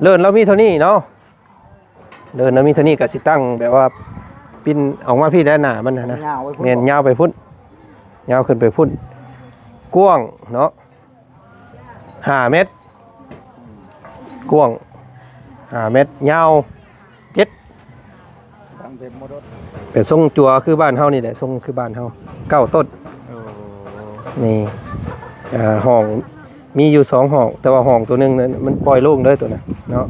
เลินเรามีเท่านี้เนาะเลินเรามีเท่านี้ก็สิตั้งแบบว่าปิ้นออกมาพี่ด้านหน้ามันนะเมียนยาวไปพุ่นยาวขึ้นไปพุ่นกว้างเนาะ5 เมตรกว้าง5 เมตรยาว7เป็นทรงจัวคือบ้านเฮานี่แหละทรงคือบ้านเฮา9 ต้นนี่ห้องมีอยู่2 ห้องแต่ว่าห้องตัวนึงนั้นมันปล่อยโล่งเลยตัวน่ะเนาะ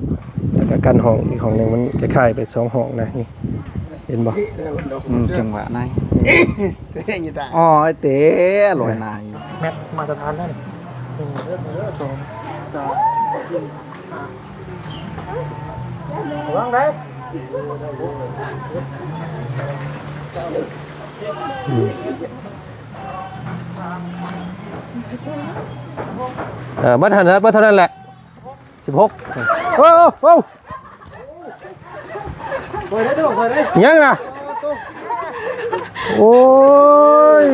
แล้วก็กันห้องอีกห้องนึงมันคล้ายๆไป2 ห้องนะนี่เห็นบ่จังหวะนายอ๋อไอ้เต๋อร่อยนายแมทมาตรฐานนั่น1 2 3 4 5วางได้บัดหันนะบัดเท่านั้นแหละ16โอ้โอ้ยังนะโอ้ย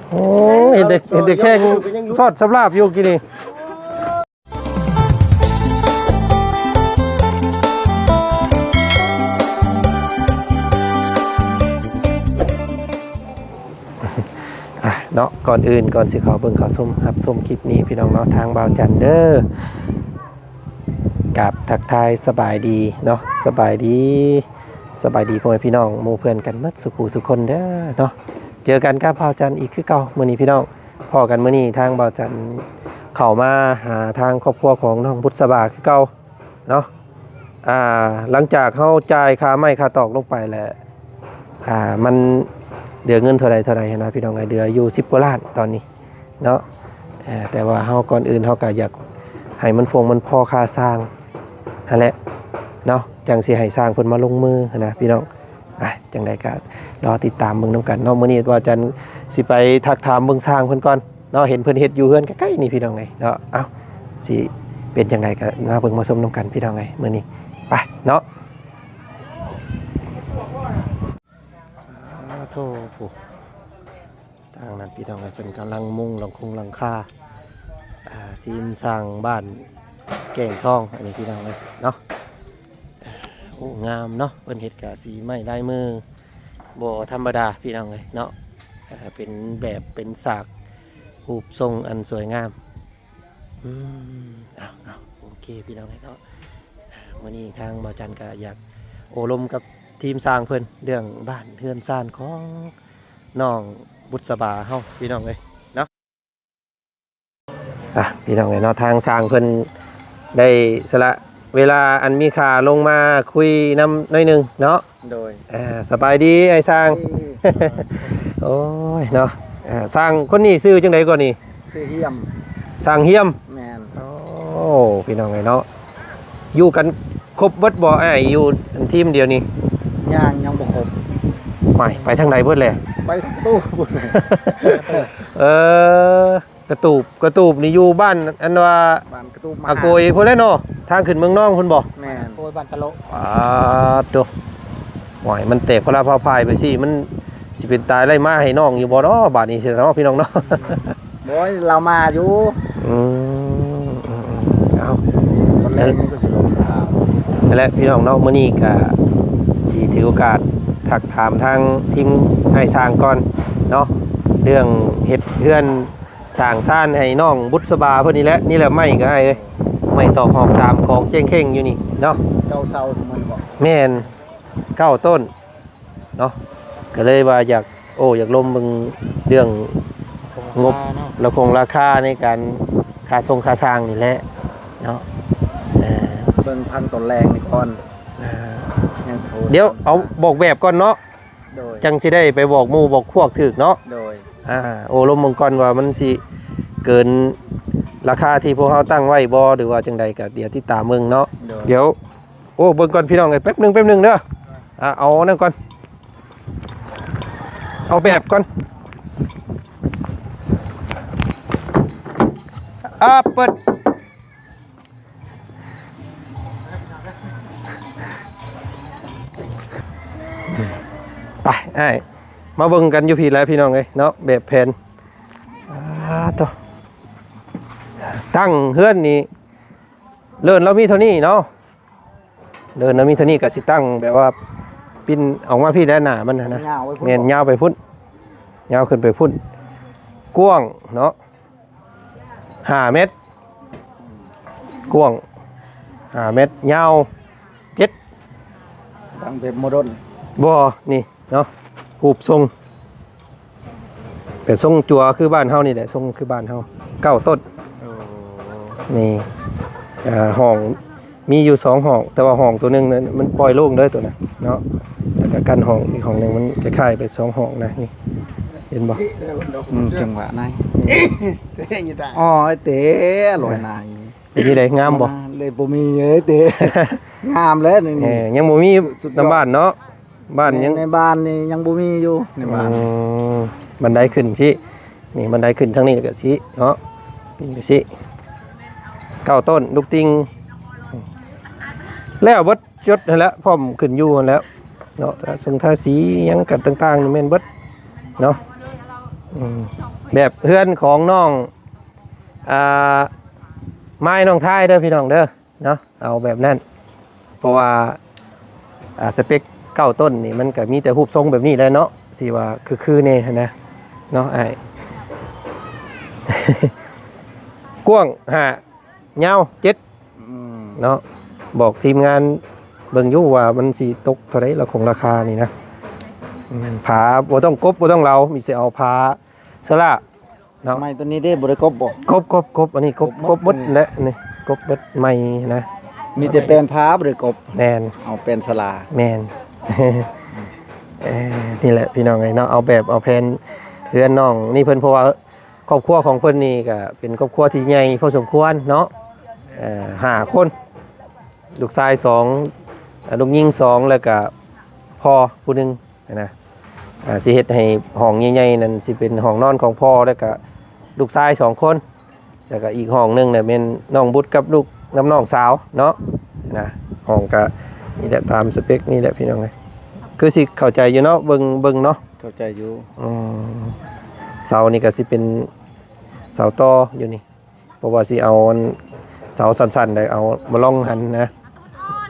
โอ้เห็นเด็กแข่งซอดสำลาบอยู่กี่นี่เนาะก่อนอื่นก่อนสิขอเบิ่งขอส้มรับส้มคลิปนี้พี่น้องเนาะทางบ่าวจันเด้อกับทักทายสบายดีเนาะสบายดีพ่อแม่พี่น้องหมู่เพื่อนกันมัดสุขุสุคนเด้อเนาะเจอกันกับบ่าวจันอีกคือเก่ามื้อนี้พี่น้องพอกันมื้อนี้ทางบ่าวจันเข้ามาหาทางครอบครัวของน้องบุษบาคือเก่าเนาะหลังจากเฮาจ่ายค่าไม้ค่าตอกลงไปแล้วมันเดือเงินเท่าไรนะพี่น้องไงเดืออยู่10 กว่าล้านตอนนี้เนาะแต่ว่าเฮาก่อนอื่นเฮาก็อยากให้มันมันพอค่าสร้างนั่นแหละเนาะจังสิให้สร้างเพิ่นมาลงมือนะพี่น้องจังได๋ก็รอติดตามเบิ่งนำกันเนาะมื้อนี้ว่าจันสิไปทักถามเบิ่งสร้างเพิ่นก่อนเนาะเห็นเพิ่นเฮ็ดอยู่เฮือนใกล้ๆนี่พี่น้องไงเนาะเอ้าสิเป็นจังได๋ก็มาเบิ่งมาชมนำกันพี่น้องไงมื้อนี้ไปเนาะโธ่ทางนั้นพี่น้องไอ้เป็นกำลังมุ่งหลังคาทีมสร้างบ้านแก่งทองอันนี้พี่น้องเลยเนาะโอ้งามเนาะเป็นเห็ดกะสีไม้ลายมือบ่ธรรมดาพี่น้องเลยเนาะเป็นแบบเป็นสากรูปทรงอันสวยงามโอเคพี่น้องเลยเนาะวันนี้ทางบ่าวจันก็อยากโอลมกับทีมสร้างเพิ่นเรื่องบ้านเทือนซ่านของน้องบุษบาเฮาพี่น้องเลยเนาะพี่น้องเลยเนาะทางสร้างเพิ่นได้สละเวลาอันมีค่าลงมาคุยนำหน่อยนึงเนาะโดยสบายดีไอ้สร้างโอ้ยเนาะสร้างคนนี้ซื้อจังไดก่อนนี่ซื้อเฮียมสร้างเฮียมแม่นโอ้พี่น้องเลยเนาะอยู่กันครบเบิดบ่อยู่ทีมเดียวนี่ยังบ่ครบไปทางไหนเบิดเลยไปตู้กระตูบนี่อยู่บ้านอันว่าบ้านกระตูบอาโกยพุ่นแล้วเนาะทางขึ้นเมืองน้องพุ่นบ่แม่นโกยบ้านตะโลตัวหวยมันแตกคนละพาพายไปสิมันสิเป็นตายไล่มาให้น้องอยู่บ่เนาะบาดนี้สิเนาะพี่น้องเนาะบ่เรามาอยู่เอาคนแรกมันก็สิลงข่าวนั่นแหละพี่น้องเนาะมื้อนี้ก็สิถือโอกาสทักถามทางทีมให้สร้างก่อนเนาะเรื่องเฮ็ดเฮือนสร้างซ่านให้น้องบุษบาเพิ่นนี่แหละไม่ก็ให้เอ้ยไม่ตอกหอกตามของเจ้งเข่งอยู่นี่เนาะเจ้าเซามันบ่แม่น9 ต้นเนาะก็เลยว่าอยากลมมึงเรื่องงบแล้วคงราคาในการค่าทรงค่าสร้างนี่แหละเนาะเบิ่งพันต้นแรงนี่ก่อนเดี๋ยวเอาบอกแบบก่อนเนาะจังสิได้ไปบอกหมู่บอกพวกถึกเนาะโดยโอ้ลมมังกรว่ามันสิเกินราคาที่พวกเขาตั้งไว้บ่หรือว่าจังใดก็เดี๋ยวติดตามมึงเนาะเดี๋ยวโอ้เบิ่งก่อนพี่น้องแป๊บนึงเด้อเอานั่นก่อนเอาแบบก่อนเปิดไปมาเบิ่งกันอยู่พี่แล้วพี่น้องเอ้ยเนาะแบบแผนตัว ตั้งเฮือนนี่เลินเรามีเท่านี้เนาะเลินเรามีเท่านี้ก็สิตั้งแบบว่าปิ้นออกมาพี่ได้หน้ามันนะ ยาวไว้พุ่น แม่นยาวไปพุ่นยาวขึ้นไปพุ่นกว้างเนาะ5 เมตรกว้าง5 เมตรยาว7 ตั้งแบบโมเดิร์น บ่นี่เนาะรูปทรงเป็นทรงจั่วคือบ้านเฮานี่แหละทรงคือบ้านเฮา9 ต้นนี่ห้องมีอยู่2ห้องแต่ว่าห้องตัวหนึงนั้นมันปล่อยโล่งเด้อตัวน่ะเนาะแล้วก็กันห้องอีกห้องหนึงมันคล้ายๆเป็น2ห้องนะนี่เห็นบ่ จังหวะไหนอ๋อไอ้เต๋ลอยนาย เป็นที่ใดงามบ่ เลยบ่มีเอ้ยเต๋งามแล้วนี่ ยังบ่มีน้ำบ้านเนาะบ้านยัง ในบ้านนี่ยังบ่มีอยู่ในบ้าน บันไดขึ้นที่นี่บันไดขึ้นทางนี้ก็สิเนาะปีนไปสิ9 ต้นลูกติงแล้วเบิดยศนั่นแหละพร้อมขึ้นอยู่นั่นแล้วเนาะทรงทาสีหยังกันต่างๆนี่แม่นเบิดเนาะแบบเฮือนของน้องไม้น้องท้ายเด้อพี่น้องเด้อเนาะเอาแบบนั้นเพราะว่าสเปค9 ต้นนี่มันก็มีแต่รูปทรงแบบนี้แหละเนาะสิว่าคือๆแน่นะเนาะไอ้ กว้าง5ยาว7เนาะบอกทีมงานเบิ่งอยู่ว่ามันสิตกเท่าใดละคงราคานี่นะผาบ่ต้องกบบ่ต้องเรามีสิเอาผาสละเนาะ ไม้ตัวนี้ได้บ่ได้กบบ่ กบอันนี้กบหมดและนี่กบเบิดใหม่นะ มีแต่แปลนพาบ่ได้กบ แม่น เอาเป็นสลา แม่น นี่แหละพี่น้องไงเนาะเอาแบบเอาแผนเรือนน้องนี่เพิ่นเพราะว่าครอบครัวของเพิ่นนี่ก็เป็นครอบครัวที่ใหญ่พอสมควรเนาะ5 คนลูกชาย2ลูกหญิง2แล้วก็พ่อผู้หนึงนะสิเฮ็ดให้ห้องใหญ่ๆนั่นสิเป็นห้องนอนของพ่อแล้วก็ลูกชาย2 คนแล้วก็อีกห้องหนึงเนี่ยเป็นน้องบุตรกับลูกน้องสาวเนาะนะห้องก็นี่แหละตามสเปคนี่แหละพี่น้องไงคือสิเข้าใจอยู่เนาะเบิ่งเนาะ เข้าใจอยู่ เสานี่ก็สิเป็นเสาต่ออยู่นี่เพราะว่าสิเอาเสาสั้นๆได้เอามาล่องหันนะ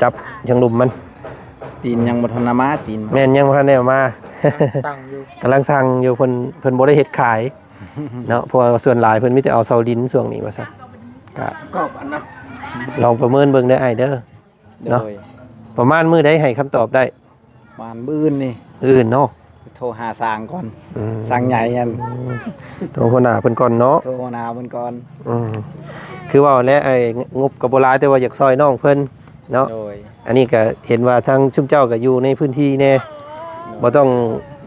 จับยังลุมมัน ตีนยังบ่ทันมาตีน แม่นยังบ่ทันได้เอามา สั่งอยู่ กำลังสั่งอยู่เพิ่นบ่ได้เฮ็ดขายเนาะเพราะว่าส่วนหลายเพิ่นมีแต่เอาเสาดินช่วงนี้ว่าซั่นก็ ก็อันนะ ลองประเมินเบิ่งเด้อไอ้เด้อ เนาะ โดย ประมาณมื้อใดให้คำตอบได้ บ้านบื้นนี่ อื่นเนาะ โทรหาสร้างก่อนสร้างใหญ่อัน โทรหัวหน้าเพิ่นก่อนเนาะ โทรหาเพิ่นก่อน คือว่าแล้วไอ้งบก็บ่หลายแต่ว่าอยากซอยน้องเพิ่นเนาะ โดย อันนี้ก็เห็นว่าทางชุมเจ้าก็อยู่ในพื้นที่แน่บ่ต้อง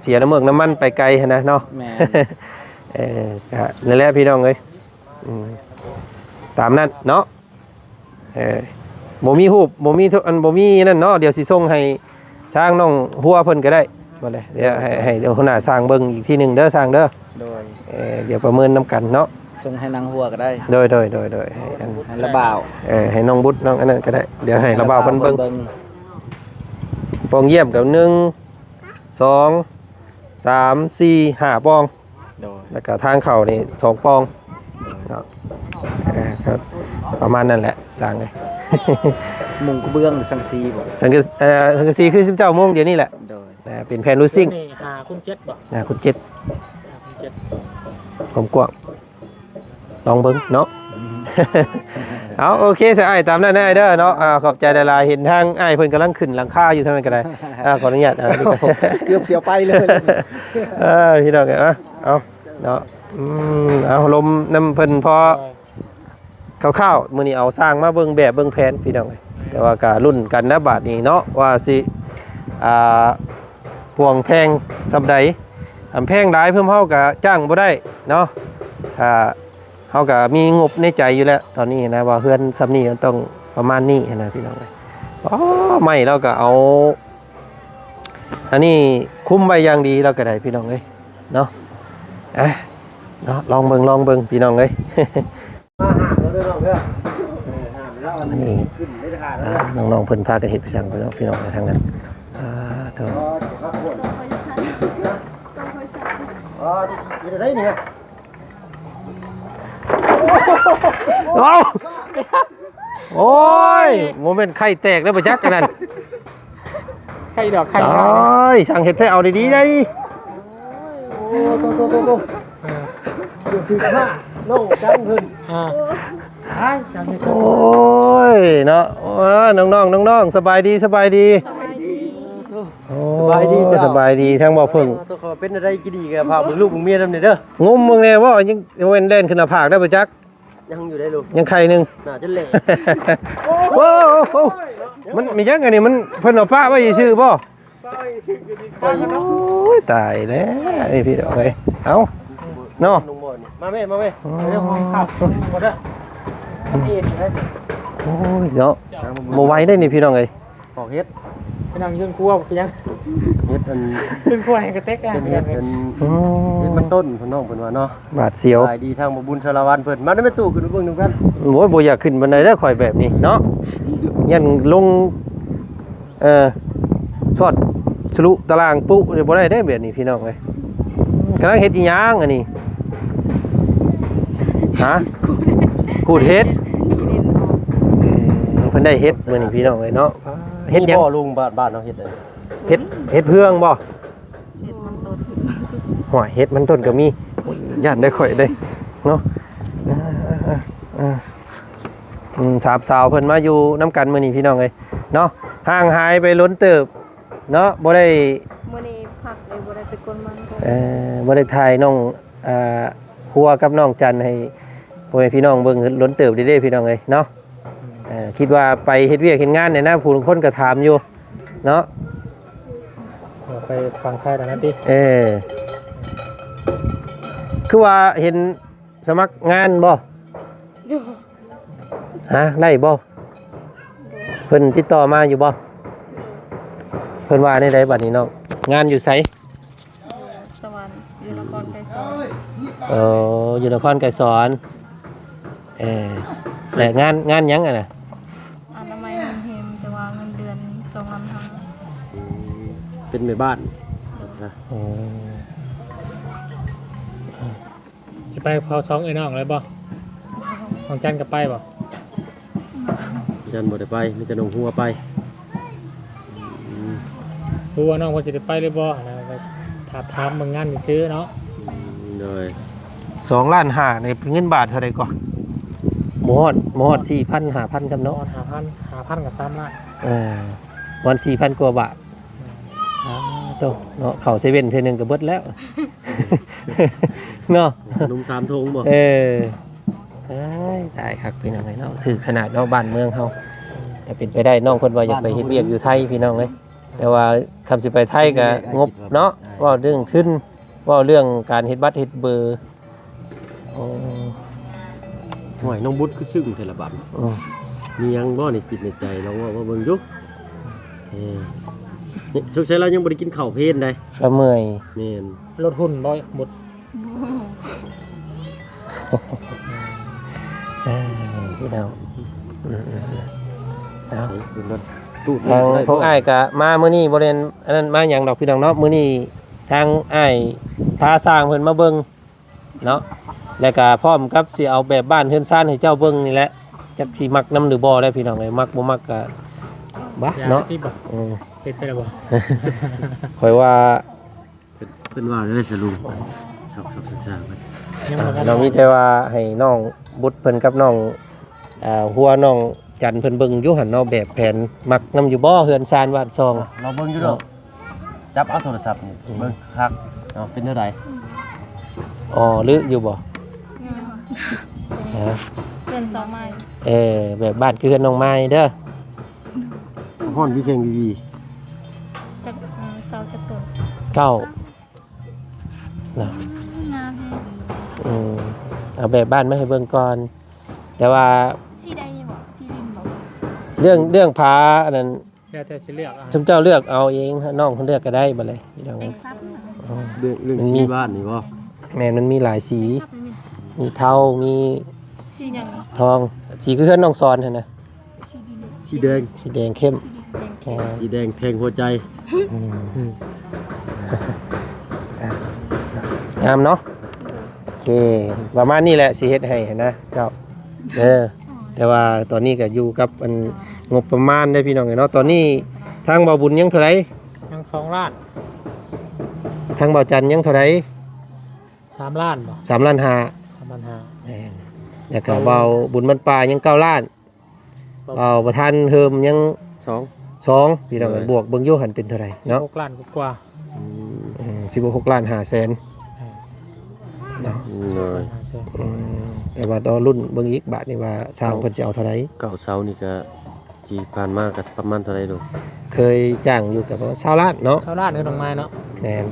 เสียน้ำเมือกน้ำมันไปไกลหั้นนะเนาะ แม่ ก็นั่นแหละพี่น้องเอ้ยตามนั้นเนาะบ่มีรูปบ่มีอันบ่มีนั่นเนาะเดี๋ยวสิส่งให้ทางน้องหัวเพิ่นก็ได้บ่เลยเดี๋ยวให้เดี๋ยวหัวหน้าสร้างเบิ่งอีกทีหนึงเด้อสร้างเด้อ โดย เดี๋ยวประเมินนํกันเนาะ ส่งให้นางหัวก็ได้ โดยให้อัน ให้ระบ่าว ให้น้องบุตรน้องอันนั้นก็ได้เดี๋ยวให้ระบาวเพิ่นเบิ่งปองเยี่ยมกับ1 2 3 4 5ปอง โดย แล้วก็ทางเข้านี่2ปองเนาะครับประมาณนั้นแหละสร้างเลย มุงกระเบื้องหรือสังซีบ่ สังกะสีคือ19 โมงเดี๋ยวนี้แหละ โดย เป็นแผ่นรูซิ่ง นี่หาคุณเจ็ดบ่ คุณเจ็ด คุณเจ็ด กว้างลองเบิ่งเนาะ เอาโอเคสิอ้ายตามนั้นได้เด้อเนาะขอบใจหลายๆเห็นทางอ้ายเพิ่นกำลังขึ้นหลังคาอยู่ทางนั้นก็ได้ขออนุญาต เกือบเสียวไปเลย พี่น้องเอาเนาะเอาลมน้ำเพิ่นพอข้าวๆมื้อนี้เอาสร้างมาเบิ่งแบบเบิ่งแผนพี่น้องแต่ว่าก็รุ่นกันนะบาดนี้เนาะว่าสิพวงแพงซำใดแพงหลายเพิ่มเฮาก็จ้างบ่ได้เนาะเฮาก็มีงบในใจอยู่แล้วตอนนี้นะว่าเฮือนซำนี้ต้องประมาณนี้นะพี่น้องอ๋อไม่เราก็เอาอันนี้คุ้มไว้อย่างดีเราก็ได้พี่น้องเอ้ยเนาะเนาะลองเบิ่งพี่น้องเอ้ย มาหาเราด้วยน้องเด้อหาแล้วอันนี้ขึ้นไม่ได้หาแล้ว น้องๆเพิ่นพากันเฮ็ดไปสั่งพี่น้องไปทางนั้นเถอะ อยู่ได้เนี่ย เอาโอ้ยโมเมนต์ไข่แตกแล้วไปจักกันนั่น ไข่ดอกไข่ โอ ดอก้ ยสั่งเห็ดให้เอาดีๆได้ น้องจังขึ้น ไอ้จังเลย โอ้ยเนาะน้องๆสบายดีโอ้ สบายดีจ้ะ สบายดีทั้งบ่เพิ่ง ตัวขอเป็นอะไรกี่ดีกับพามึงลูกมึงเมียนำเด้อง มมึงแน่ว่ายังเว้นเล่นขึ้นหน้าผากได้ไปจัก ยังอยู่ได้ลูก ยังใครหนึง น่าจะเละ โอ้โหมันมียังไงนี่มันเพิ่นเอาป้าไว้ชื่อบ่โอ้ยตายแล้วไอ้พี่ดอกเอ้ยเอ้าเนาะ ลุงบ่นี่มาแม่ เรื่องของข้าวหมดแล้วนี่ได้ โอ้ยเนาะบ่ไหวได้นี่พี่น้องเอ้ย ปอกเฮ็ด ไปนั่งยืนครัวไปยัง เฮ็ดอัน ยืนครัวให้กระเต็กอ่ะ เป็นเฮ็ดอันเฮ็ดมันต้นพี่น้องเพิ่นว่าเนาะ บาดเสียว สบายดีทางบ่บุญสารวัตรเพิ่นมาได้แม่ตู้ขึ้นเบิ่งนำกัน โอ้ยบ่อยากขึ้นบันไดแล้วข่อยแบบนี้เนาะยันลงสอดทะลุตารางปุ๊เดี๋ยวบ่ได้แบบนี้พี่น้องเอ้ยกำลังเฮ็ดอีหยังอันนี้ฮะขูดเฮ็ดเพิ่นได้เฮ็ดมื้อนี้พี่น้องเอ้ยเนาะเฮ็ดหยัง บ่ลุงบ้านเนาะเฮ็ดอัน เฮ็ดเพื่องบ่หัวเฮ็ดมันต้นก็มีย่านได้ข่อยได้เนาะสามสาวเพิ่นมาอยู่น้ำกันมื้อนี้พี่น้องเอ้ยเนาะห่างหายไปล้นเติบเนาะบ่ได้ มื้อนี้พักเลยบ่ได้ไปกวนมันก็ บ่ได้ถ่ายน้องครัวกับน้องจันให้พ่อแม่พี่น้องเบิ่งล้นเติบเด้ๆพี่น้องเอ้ยเนาะคิดว่าไปเฮ็ดเวียกเฮ็ดงานเนี่ยนะผู้คนก็ถามอยู่เนาะ ไปฟังใครตอนนั้นดิ คือว่าเห็นสมัครงานบ่ฮะไล่บ่เพิ่นติดต่อมาอยู่บ่เพิ่นว่าในใดบัดนี้น้องงานอยู่ไส สวรรค์อยู่นครไกรสอน อยู่นครไกรสอนแต่งานหยังอ่ะน่ะ อนามัยเงินเฮมแต่ว่าเงินเดือน2,500 เป็นแม่บ้านนะ จะไปพอสองไอ้น้องเลยบ่ของจันกับไปบ่ ยันบ่ได้ไปมีแต่น้องหัวไป รู้ว่าน้องคนจะได้ไปเลยบ่นะไปถามมึงงานซื้อเนาะ เลย 2 ล้าน5ในเงินบาทเท่าใดก่อนบ่ฮอด 4,000 5,000ครับ นอ เนาะ นหาพันกับ3ล้าน วัน 4,000 กว่าบาทโตเนาะเข้าเซเว่นเทื่อนึงก็เบิดแล้ว เนาะ นุ่ม3ธงบ่ เอ้ยตายคักพี่น้องไอ้เนาะถือขนาดเนาะบ้านเมืองเฮาแต่เป็นไปได้น้องเพิ่นว่าอยากไปเฮ็ดเวียกอยู่ไทยพี่น้องเอ้ยแต่ว่าคำสิไปไทยก็งบเนาะเว้าเรื่องทุนเว้าเรื่องการเฮ็ดบัตรเฮ็ดเบอร์โอ้ ห่วยน้องบุญคือซึ้งแต่ละบัดมียังบ่นี่ติดในใจลองว่าเบิ่งอยู่นี่สงสัยเรายังบ่ได้กินข้าวเพลนได้ ละเมื่อย แม่น ลดหุ้นบ่หมด พี่น้องเอา เบิ่งก่อนตู้ ทางพวกอ้ายก็มามื้อนี้บ่ได้อันนั้นมาหยังดอกพี่น้องเนาะมื้อนี้ทางอ้ายพาสร้างเพิ่นมาเบิ่งเนาะแล้วก็พร้อมกับสิเอาแบบบ้านเฮือนซ่านให้เจ้าเบิ่งนี่แหละจักสิมักนำหรือบ่ได้พี่น้องเอ้ยมักบ่มักก็บ้าเนาะ ที่บ่เป็นไปแล้วบ่ ข่อยว่า เพิ่นว่าได้สรุปสอบศึกษาไป เรามีแต่ว่าให้น้องบุตรเพิ่นกับน้องหัวน้องจันเพิ่นเบิ่งอยู่หั่นเนาะแบบแผนมักนำอยู่บ่เฮือนซ่านบ้านซอง เราเบิ่งอยู่ดอกจับเอาโทรศัพท์นี่เบิ่งคักเนาะเป็นเท่าใด อ๋อหรืออยู่บ่ฮะ เดือน2ไม้ แบบบ้านคือเฮือนน้องไม้เด้อ ฮ้อนพี่เข่งดี จักเสาจักต้น เก้านะ งามแฮะ เอาแบบบ้านมาให้เบิ่งก่อน แต่ว่า สีใดนี่บ่สีดินบ่ เรื่องพาอันนั้น แล้วแต่สิเลือกอ่ะ ชุมเจ้าเลือกเอาเองน้องเพิ่นเลือกก็ได้บ่เลยพี่น้อง เอกซับ อ๋อ ๆเรื่องสีบ้านนี่บ่ แม่นมันมีหลายสี ซับไม่มี มีเทามี สีหยัง ทองสีคือเฮือนน้องซอนหั่นน่ะ สีดิน สีแดง สีแดงเข้ม สีดินแดง สีแดงแทงหัวใจ งามเนาะ เคประมาณนี้แหละสิเฮ็ดให้นะเจ้าแต่ว่าตอนนี้ก็อยู่กับอันงบประมาณได้พี่น้องเนาะตอนนี้ทางบ่าวบุญยังเท่าไหร่ ยัง2 ล้าน ทางบ่าวจันยังเท่าไหร่ 3 ล้านบ่ 3 ล้านห้า 3 ล้านห้า แล้วก็บ่าวบุญมันป่ายัง9 ล้านบ่าวประธานเฮิมยัง 2พี่น้องกันบวกเบิ่งอยู่หันเป็นเท่าไหร่เนาะ 16 ล้านกว่า 16 ล้าน5แสนเนาะ เลย แต่ว่าตอนรุ่นเบิ่งอีกบาทนี่ว่าสร้างเพิ่นสิเอาเท่าไหร่ เก่าเช้านี่ก็ที่ผ่านมาก็ประมาณเท่าไหร่ลูก เคยจ้างอยู่กับ20 ล้านเนาะ ชาวล้านคือน้องไม้เนาะ แม่น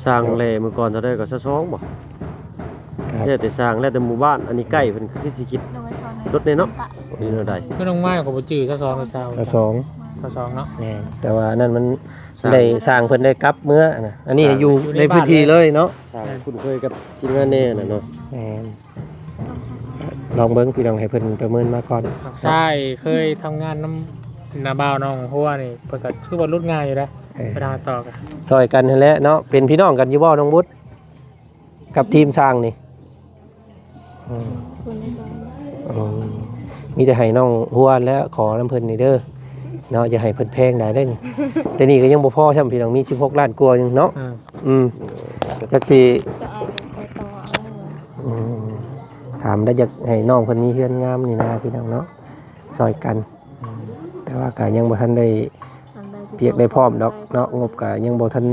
สร้างแลเมื่อก่อนเท่าใดก็ซะ2บ่ ครับ แล้วแต่สร้างแล้วแต่หมู่บ้านอันนี้ใกล้เพิ่นคือสิคิด โดยชอน รถเนี่ยเนาะนี่เท่าใด คือน้องไม้ก็บ่จื้อซะ2ซะเช้า ซะสอง ซะ2เนาะ แม่นแต่ว่านั่นมันได้สร้างเพิ่นได้กลับเมื่อนะอันนี้อยู่ อยู่ใน ในพื้น บ้าน ที่เลยเนาะ สร้างคุ้นเคยกับทีมงานแน่น่ะเนาะ แม่นลองเบิ่งพี่น้องให้เพิ่นประเมินมาก่อน ใช่เคยทำงานน้ำนาบ่าวน้องหัวนี่เพิ่นก็คือบ่รุดง่ายอยู่นะไปทางต่อกัน ซอยกันนั่นแหละเนาะเป็นพี่น้องกันอยู่บ่น้องบุตรกับทีมสร้างนี่อืมอืมมีแต่ให้น้องหัวแล้วขอน้ำเพิ่นนี่เด้อเนาะอย่าให้เพิ่นแพงได้เด้อ แต่นี่ก็ยังบ่พอใช่พี่น้องมี16 ล้านกว่าอยู่เนาะจักสิ จะอายไปต่อเอา อืมถามได้อยากให้น้องเพิ่นมีเฮือนงามนี่นะพี่น้องเนาะซอยกันแต่ว่าก็ยังบ่ทันได้เปียกได้พร้อมดอกเนาะงบก็ยังบ่ทัน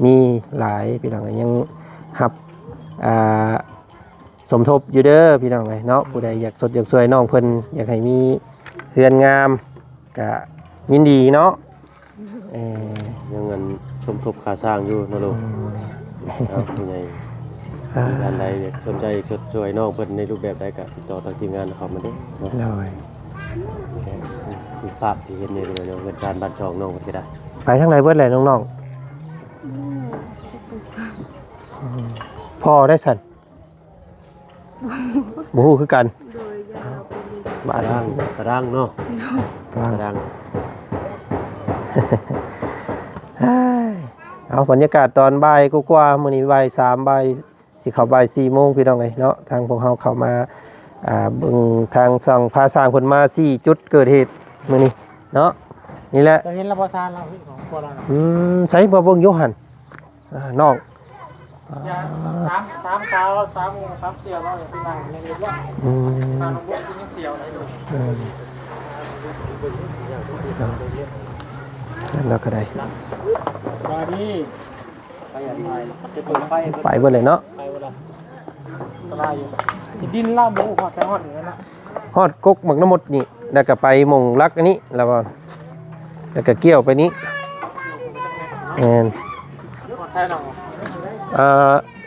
มีหลายพี่น้องก็ยังรับสมทบอยู่เด้อพี่น้องเอ้ยเนาะผู้ใดอยากสดอยากสวยน้องเพิ่นอยากให้มีเฮือนงามก็ยินดีเนาะ ยังเงินสมทบค่าสร้างอยู่เนาะลูกครับยังไงมีงานใดอยากสนใจชดช่วยน้องเพิ่นในรูปแบบใดก็ติดต่อทางทีมงานเขามาเด้เนาะ เลย มีภาพที่เห็นนี่เลยเนาะเงินจานบ้านช่องน้องเพิ่นก็ได้ ไปทางไหนเบิดเลยน้อง จะไปสั่ง ๆพ่อได้สั่นบ่ฮู้คือกัน โดยยาไปเลย บ้าน ตารางเนาะ ตาราง ตาราง เอาบรรยากาศตอนบ่ายกว่าๆมื้อนี้บ่าย3บ่ายสิเข้าบ่าย4โมงพี่น้องเอ้ยเนาะทางพวกเฮาเข้ามาเบิ่งทางสั่งพาสร้างเพิ่นมา4จุดเกิดเหตุมื้อนี้เนาะนี่แหละ จะเห็นระบบซานเราพี่ของพวกเราเนาะ ใช้บ่เบิ่งอยู่หั่นน้อง ยา3เช้า3โมง3เสียวเราอย่างที่มาอย่างนี้ว่าทางน้องบุญกินยังเสียวเลยดู นั่นเราก็ได้ มาดิไปอย่างไรจะเปิดไฟ ไปเบิดเลยเนาะ ไปเวลาตลาดอยู่ดินล่าหมูหอดแซงหอดอย่างนั้นนะ ฮอดกกหมักน้ำมดนี่แล้วก็ไปหม่องรักอันนี้แล้วก็เกี่ยวไปนี้แม่น หอดใช่หรอ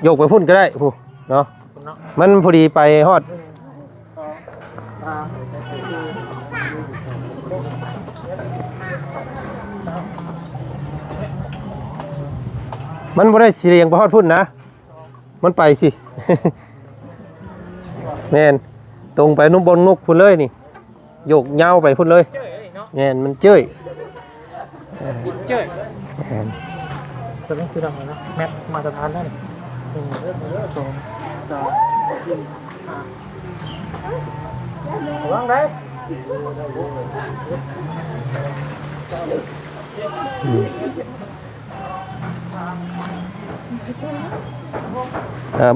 โยกไปพุ่นก็ได้ผู้เนาะ คุณเนาะ มันพอดีไปฮอดมันบ่ได้สิเรียงไปฮอดพุ่นนะมันไปสิ แม่นตรงไปนุ่มบนนกพุ่นเลยนี่โยกยาวไปพุ่นเลย เจ้ยเนาะ แม่นมันเจ้ย ดินเจ้ย แม่น ตัวนี้คือทำไงนะแมทมาตรฐานนั่น1 2 3 4 วางได้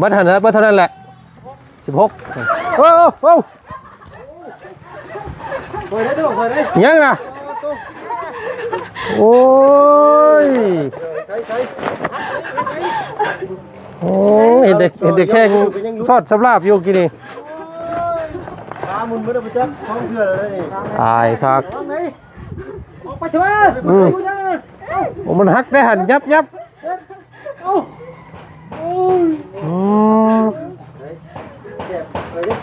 บัดทันแล้วบัดเท่านั้นแหละ16โอ้โอ้ยังนะโอ้ยโอ้ยเห็นเด็กแข่งซอดสำลาบอยู่กี่นี่ มุนบ่ได้ไปจักของเพื่อนเลยนี่ ตายครับ วางได้ออกไปเถอะ โอ้มันหักได้หันยับเอาอืม แ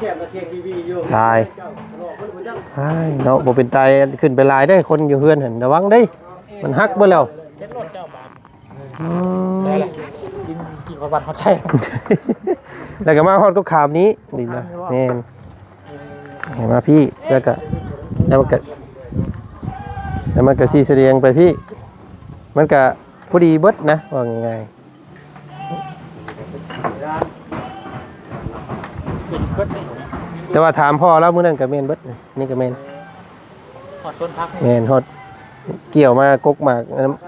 ซ่บตะเกียงวีอยู่ ตายใช่เนาะบ่เป็นตายขึ้นไปลายได้คนอยู่เฮือนหันระวังได้มันหักเบ่แล้ว เช็ดรถเจ้าบาท อืม ใช่เลยกินกว่าบาทเขาใช่ แล้วก็มาฮอดก็ขามนี้นี่นะแน่นเห็นมาพี่แล้วมันก็สีเสดียงไปพี่มันก็พอดีเบิดนะว่าง่ายๆ แต่ว่าถามพ่อแล้วมื้อนั้นก็แม่นเบิดนี่ก็แม่น หอดชนพัก แม่นฮอดเกี่ยวมากกหมาก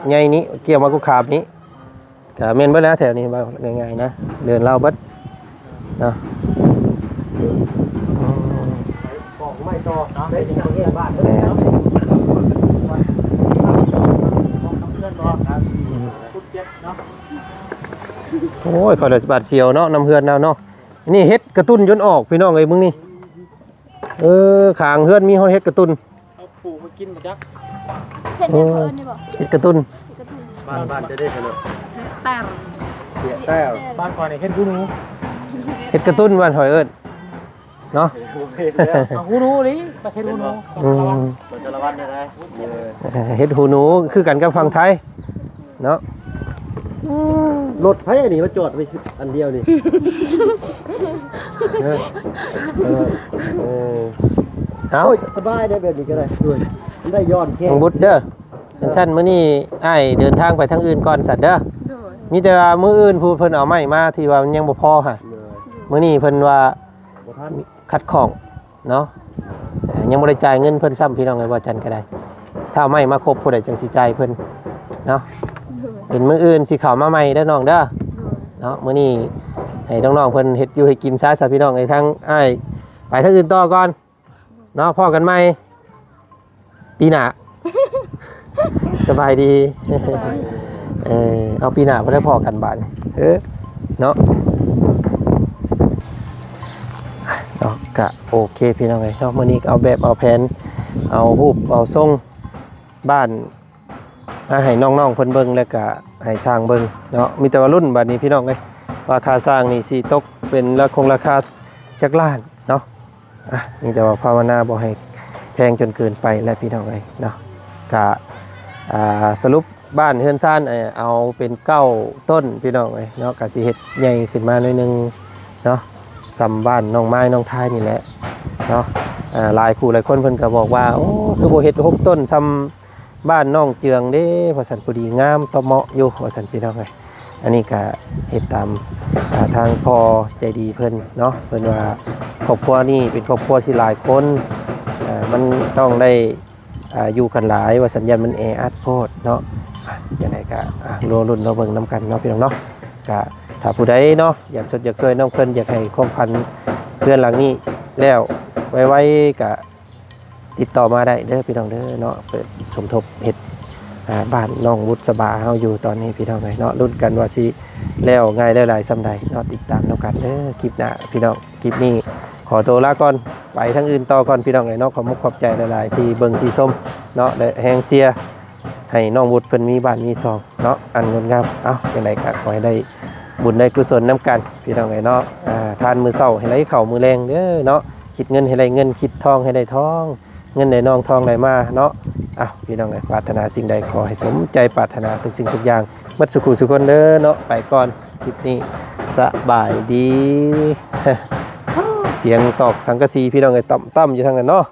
ใหญ่นี้เกี่ยวมากุขาบนี้ก็แม่นเบิดนะแถวนี้ว่าง่ายๆนะเดินเล่าเบิดเนาะ บอกไม่ต่อเนาะได้ยังเงี้ยบ้าน แม่น เพื่อนบอกครับคุณเจ็บเนาะ โอ้ยขอยได้บาดเสียวเนาะน้ำเฮือนแล้วเนาะนี่เฮ็ดกระตุ้นจนออกพี่น้องเอ้ยมึงนี่ขางเฮือนมีเฮ็ดกระตุ้น เอาผูมากินมาจัก เห็นอย่างเพิ่นนี่บ่ เฮ็ดกระตุ้น กระตุ้น บ้านจะได้ขนาด แต้ม เสียแต้ว บ้านก่อนเนี่ยเห็นหูหนู เฮ็ดกระตุ้นบ้านหอยเอิ้นเนาะ เอาหูหนูดิประเทศหูหนู อืม มันจะระวังได้ไหม เฮ็ดหูหนูคือกันกับฝั่งไทยเนาะ รถไฟอันนี้มาจอดไปอันเดียวนี่เอา สบายได้แบบนี้ก็ได้ด้วยได้ย้อนแค่ น้องบุตรเด้อชั้นๆมื้อนี้อ้ายเดินทางไปทางอื่นก่อนสัตว์เด้อ โดย มีแต่ว่ามื้ออื่นผู้เพิ่นเอาไม้มาที่ว่ามันยังบ่พอค่ะมื้อนี้เพิ่นว่า บ่ทัน คัดของเนาะยังบ่ได้จ่ายเงินเพิ่นซ้ำพี่น้องเอ้ยว่าจันก็ได้ถ้าเอาไม้มาครบผู้ใดจังสิจ่ายเพิ่นเนาะ โดย เป็นมื้ออื่นสิเข้ามาใหม่เด้อน้องเด้อเนาะมื้อนี้ให้น้องๆเพิ่นเฮ็ดอยู่ให้กินซะซะพี่น้องไอ้ทั้งอ้ายไปทางอื่นต่อก่อนเนาะพอกันใหม่ปีหน้า สบายดี เอาปีหน้าบ่ได้พอกันบาดนี้เนาะเนาะก็โอเคพี่น้องเอ้ยเนาะมื้อนี้ก็เอาแบบเอาแผนเอารูปเอาทรงบ้านมาให้น้องๆเพิ่นเบิ่งแล้วก็ให้สร้างเบิ่งเนาะมีแต่ว่ารุ่นบัดนี้พี่น้องเอ้ยว่าค่าสร้างนี่สิตกเป็นราคาจักล้านเนาะมีแต่ว่าภาวนาบ่ให้แพงจนเกินไปแล้วพี่น้องเอ้ยเนาะก็สรุปบ้านเฮือนซ่านเอาเป็น9ต้นพี่น้องเอ้ยเนาะก็สิเฮ็ดใหญ่ขึ้นมาหน่อยนึงเนาะซ้ำบ้านน้องไม้น้องท้ายนี่แหละเนาะหลายคู่หลายคนเพิ่นก็บอกว่าโอ้คือบ่เฮ็ด6ต้นซ้ำบ้านน้องเจืองเด้ว่าซั่นพอดีงามตอเหมาะอยู่ว่าซั่นพี่น้องเอ้ยอันนี้ก็เฮ็ดตามทางพ่อใจดีเพิ่นเนาะเพิ่นว่าครอบครัวนี้เป็นครอบครัวที่หลายคนมันต้องได้อยู่กันหลายว่าสัญญาณมันแออัดโพดเนาะยังไงก็รอรุ่นรอเบิ่งนํกันเนาะพี่น้องเนาะก็ถ้าผู้ใดเนาะอยากสดอยากช่วยน้องเพิ่นอยากให้ความพันเพื่อนหลังนี้แล้วไว้ก็ติดต่อมาได้เด้อพี่น้องเด้อเนาะเปิดสมทบเฮ็ดบ้านน้องวุฒิสบาเฮาอยู่ตอนนี้พี่น้องเนาะรุ่นกันว่าสิแล้วง่ายได้หลายซำใดเนาะติดตามนํกันเด้อคลิปหน้าพี่น้องคลิปนี้ขอตัวลาก่อนไปทางอื่นต่อก่อนพี่น้องเนาะขอมุกขอบใจหลายๆที่เบิ่งที่ชมเนาะและแฮงเชียร์ให้น้องวุฒิเพิ่นมีบ้านมีซองเนาะอันงดงามจังไดก็ขอให้ได้บุญได้กุศลนํกันพี่น้องเนาะทานมื้อเช้าให้ไหลเข้ามื้อแลงเด้อเนาะคิดเงินให้ได้เงินคิดทองให้ได้ทองเงินได้น้องทองได้มาเนาะพี่น้องปรารถนาสิ่งใดขอให้สมใจปรารถนาทุกสิ่งทุกอย่างเบิดสุขุสุขคนเด้อเนาะไปก่อนคลิปนี้สบายดี เสียงตอกสังกะสีพี่น้องต่ำๆอยู่ทางนั้นเนาะ